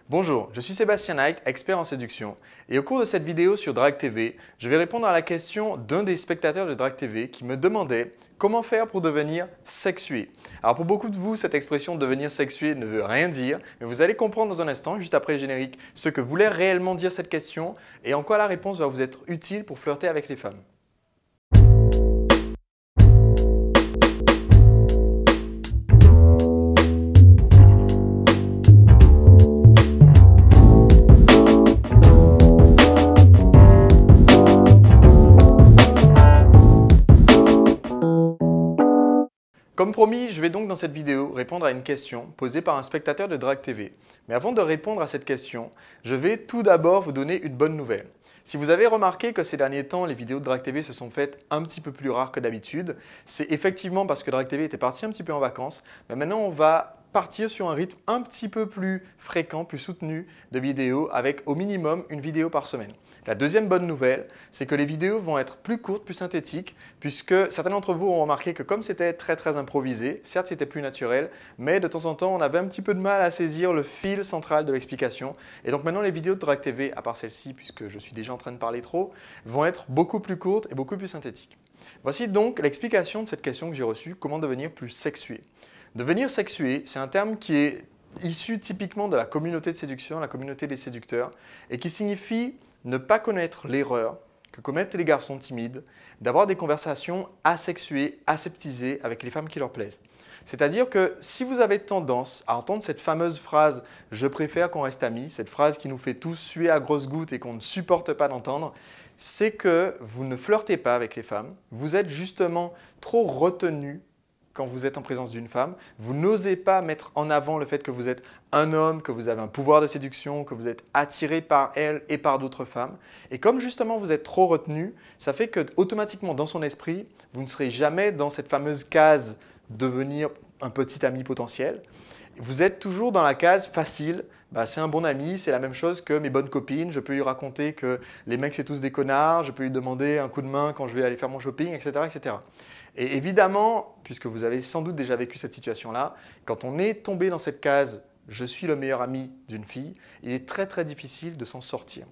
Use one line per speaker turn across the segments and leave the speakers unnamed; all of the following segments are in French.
Bonjour, je suis Sébastien Knight, expert en séduction, et au cours de cette vidéo sur Drague TV, je vais répondre à la question d'un des spectateurs de Drague TV qui me demandait comment faire pour devenir sexué. Alors pour beaucoup de vous, cette expression devenir sexué ne veut rien dire, mais vous allez comprendre dans un instant, juste après le générique, ce que voulait réellement dire cette question et en quoi la réponse va vous être utile pour flirter avec les femmes. Comme promis, je vais donc dans cette vidéo répondre à une question posée par un spectateur de Drague TV. Mais avant de répondre à cette question, je vais tout d'abord vous donner une bonne nouvelle. Si vous avez remarqué que ces derniers temps, les vidéos de Drague TV se sont faites un petit peu plus rares que d'habitude, c'est effectivement parce que Drague TV était parti un petit peu en vacances, mais maintenant on va partir sur un rythme un petit peu plus fréquent, plus soutenu de vidéos avec au minimum une vidéo par semaine. La deuxième bonne nouvelle, c'est que les vidéos vont être plus courtes, plus synthétiques, puisque certains d'entre vous ont remarqué que comme c'était très improvisé, certes c'était plus naturel, mais de temps en temps on avait un petit peu de mal à saisir le fil central de l'explication. Et donc maintenant les vidéos de Drague TV, à part celle-ci, puisque je suis déjà en train de parler trop, vont être beaucoup plus courtes et beaucoup plus synthétiques. Voici donc l'explication de cette question que j'ai reçue, comment devenir plus sexué. Devenir sexué, c'est un terme qui est issu typiquement de la communauté de séduction, la communauté des séducteurs, et qui signifie ne pas connaître l'erreur que commettent les garçons timides d'avoir des conversations asexuées, aseptisées avec les femmes qui leur plaisent. C'est-à-dire que si vous avez tendance à entendre cette fameuse phrase « je préfère qu'on reste amis », cette phrase qui nous fait tous suer à grosses gouttes et qu'on ne supporte pas d'entendre, c'est que vous ne flirtez pas avec les femmes, vous êtes justement trop retenu quand vous êtes en présence d'une femme, vous n'osez pas mettre en avant le fait que vous êtes un homme, que vous avez un pouvoir de séduction, que vous êtes attiré par elle et par d'autres femmes. Et comme justement vous êtes trop retenu, ça fait que automatiquement dans son esprit, vous ne serez jamais dans cette fameuse case devenir un petit ami potentiel. Vous êtes toujours dans la case facile, c'est un bon ami, c'est la même chose que mes bonnes copines, je peux lui raconter que les mecs c'est tous des connards, je peux lui demander un coup de main quand je vais aller faire mon shopping, etc. etc. Et évidemment, puisque vous avez sans doute déjà vécu cette situation-là, quand on est tombé dans cette case « je suis le meilleur ami d'une fille », il est très difficile de s'en sortir.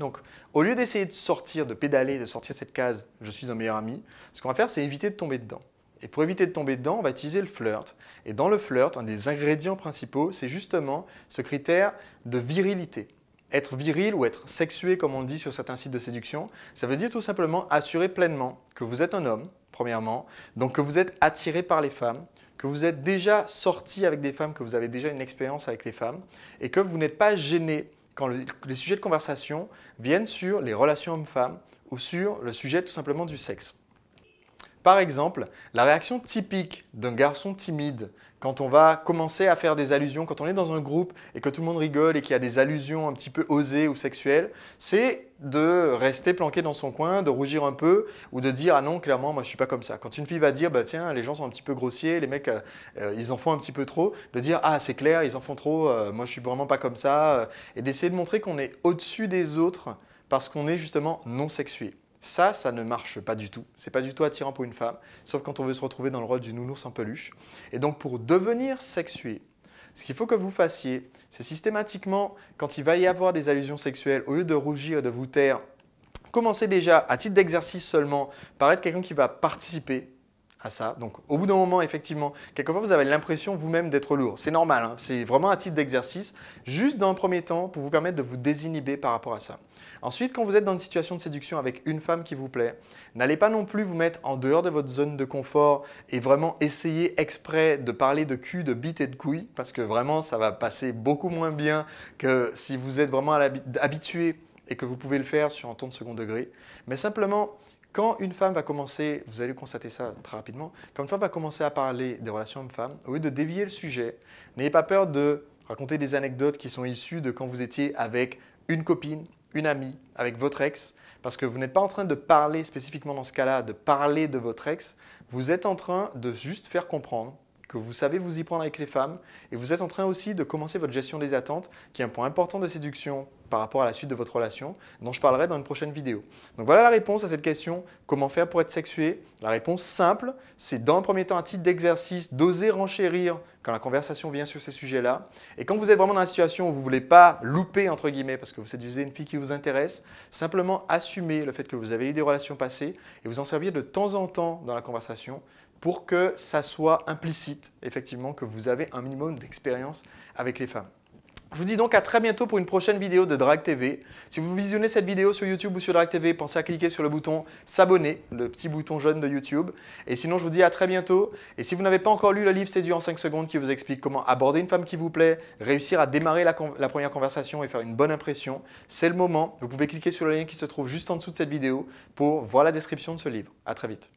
Donc, au lieu d'essayer de sortir, de pédaler, de sortir de cette case « je suis un meilleur ami », ce qu'on va faire, c'est éviter de tomber dedans. Et pour éviter de tomber dedans, on va utiliser le flirt. Et dans le flirt, un des ingrédients principaux, c'est justement ce critère de virilité. Être viril ou être sexué, comme on le dit sur certains sites de séduction, ça veut dire tout simplement assurer pleinement que vous êtes un homme, premièrement, donc que vous êtes attiré par les femmes, que vous êtes déjà sorti avec des femmes, que vous avez déjà une expérience avec les femmes, et que vous n'êtes pas gêné quand les sujets de conversation viennent sur les relations hommes-femmes ou sur le sujet tout simplement du sexe. Par exemple, la réaction typique d'un garçon timide quand on va commencer à faire des allusions, quand on est dans un groupe et que tout le monde rigole et qu'il y a des allusions un petit peu osées ou sexuelles, c'est de rester planqué dans son coin, de rougir un peu ou de dire « Ah non, clairement, moi je ne suis pas comme ça ». Quand une fille va dire « Tiens, les gens sont un petit peu grossiers, les mecs, ils en font un petit peu trop », de dire « Ah, c'est clair, ils en font trop, moi je ne suis vraiment pas comme ça », et d'essayer de montrer qu'on est au-dessus des autres parce qu'on est justement non sexué. Ça ne marche pas du tout. C'est pas du tout attirant pour une femme, sauf quand on veut se retrouver dans le rôle du nounours en peluche. Et donc, pour devenir sexué, ce qu'il faut que vous fassiez, c'est systématiquement, quand il va y avoir des allusions sexuelles, au lieu de rougir et de vous taire, commencez déjà, à titre d'exercice seulement, par être quelqu'un qui va participer à ça. Donc, au bout d'un moment, effectivement, quelquefois, vous avez l'impression vous-même d'être lourd. C'est normal, hein, c'est vraiment un titre d'exercice, juste dans un premier temps, pour vous permettre de vous désinhiber par rapport à ça. Ensuite, quand vous êtes dans une situation de séduction avec une femme qui vous plaît, n'allez pas non plus vous mettre en dehors de votre zone de confort et vraiment essayer exprès de parler de cul, de bite et de couilles, parce que vraiment, ça va passer beaucoup moins bien que si vous êtes vraiment habitué et que vous pouvez le faire sur un ton de second degré. Mais simplement, quand une femme va commencer, vous allez constater ça très rapidement, quand une femme va commencer à parler des relations hommes-femmes, au lieu de dévier le sujet, n'ayez pas peur de raconter des anecdotes qui sont issues de quand vous étiez avec une copine, une amie, avec votre ex, parce que vous n'êtes pas en train de parler spécifiquement dans ce cas-là, de parler de votre ex, vous êtes en train de juste faire comprendre que vous savez vous y prendre avec les femmes et vous êtes en train aussi de commencer votre gestion des attentes, qui est un point important de séduction par rapport à la suite de votre relation, dont je parlerai dans une prochaine vidéo. Donc voilà la réponse à cette question, comment faire pour être sexué? La réponse simple, c'est dans un premier temps, à titre d'exercice, d'oser renchérir quand la conversation vient sur ces sujets-là. Et quand vous êtes vraiment dans la situation où vous ne voulez pas louper, entre guillemets, parce que vous séduisez une fille qui vous intéresse, simplement assumer le fait que vous avez eu des relations passées et vous en servir de temps en temps dans la conversation pour que ça soit implicite, effectivement, que vous avez un minimum d'expérience avec les femmes. Je vous dis donc à très bientôt pour une prochaine vidéo de Drague TV. Si vous visionnez cette vidéo sur YouTube ou sur Drague TV, pensez à cliquer sur le bouton s'abonner, le petit bouton jaune de YouTube. Et sinon, je vous dis à très bientôt. Et si vous n'avez pas encore lu le livre Séduire en 5 secondes qui vous explique comment aborder une femme qui vous plaît, réussir à démarrer la première conversation et faire une bonne impression, c'est le moment. Vous pouvez cliquer sur le lien qui se trouve juste en dessous de cette vidéo pour voir la description de ce livre. À très vite.